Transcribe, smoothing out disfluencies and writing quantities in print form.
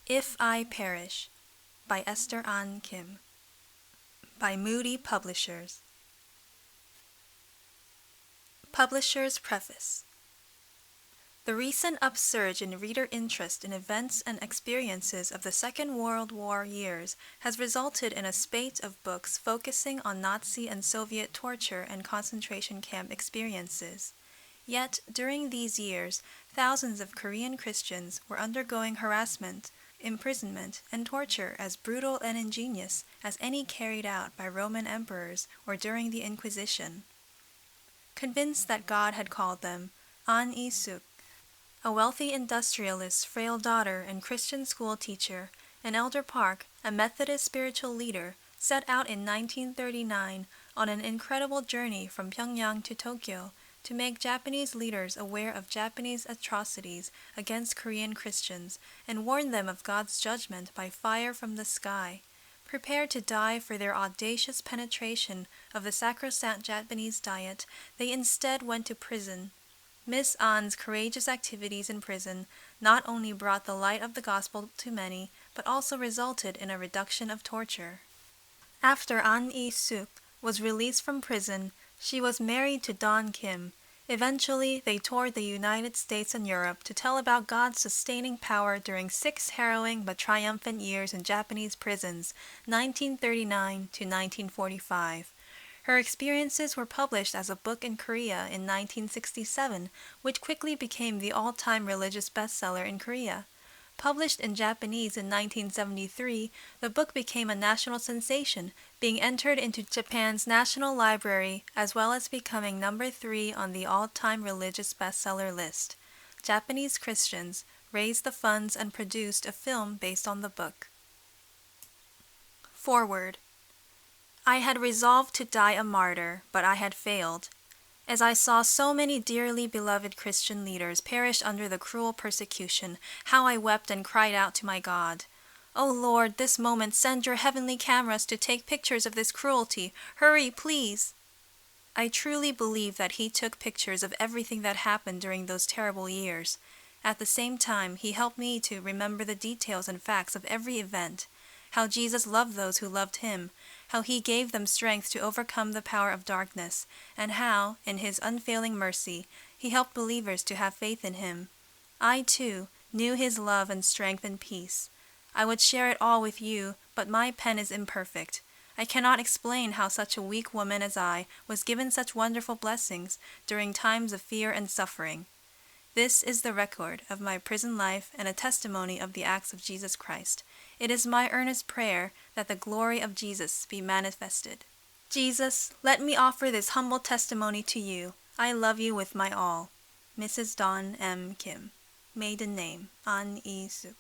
If I Perish by Esther Ahn Kim, by Moody Publishers. Publisher's Preface. The recent upsurge in reader interest in events and experiences of the Second World War years has resulted in a spate of books focusing on Nazi and Soviet torture and concentration camp experiences. Yet, during these years, thousands of Korean Christians were undergoing harassment, imprisonment, and torture as brutal and ingenious as any carried out by Roman emperors or during the Inquisition. Convinced that God had called them, Ahn Suk, a wealthy industrialist's frail daughter and Christian school teacher, and Elder Park, a Methodist spiritual leader, set out in 1939 on an incredible journey from Pyongyang to Tokyo to make Japanese leaders aware of Japanese atrocities against Korean Christians and warn them of God's judgment by fire from the sky. Prepared to die for their audacious penetration of the sacrosanct Japanese diet, they instead went to prison. Miss Ahn's courageous activities in prison not only brought the light of the gospel to many, but also resulted in a reduction of torture. After Ahn Suk was released from prison, she was married to Don Kim. Eventually, they toured the United States and Europe to tell about God's sustaining power during 6 harrowing but triumphant years in Japanese prisons, 1939 to 1945. Her experiences were published as a book in Korea in 1967, which quickly became the all-time religious bestseller in Korea. Published in Japanese in 1973, the book became a national sensation, being entered into Japan's National Library as well as becoming number 3 on the all-time religious bestseller list. Japanese Christians raised the funds and produced a film based on the book. Foreword. I had resolved to die a martyr, but I had failed. As I saw so many dearly beloved Christian leaders perish under the cruel persecution, how I wept and cried out to my God. "O Lord, this moment send your heavenly cameras to take pictures of this cruelty. Hurry, please!" I truly believe that He took pictures of everything that happened during those terrible years. At the same time, He helped me to remember the details and facts of every event, how Jesus loved those who loved Him, how He gave them strength to overcome the power of darkness, and how, in His unfailing mercy, He helped believers to have faith in Him. I, too, knew His love and strength and peace. I would share it all with you, but my pen is imperfect. I cannot explain how such a weak woman as I was given such wonderful blessings during times of fear and suffering. This is the record of my prison life and a testimony of the acts of Jesus Christ. It is my earnest prayer that the glory of Jesus be manifested. Jesus, let me offer this humble testimony to you. I love you with my all. Mrs. Don M. Kim. Maiden name, Ahn Suk.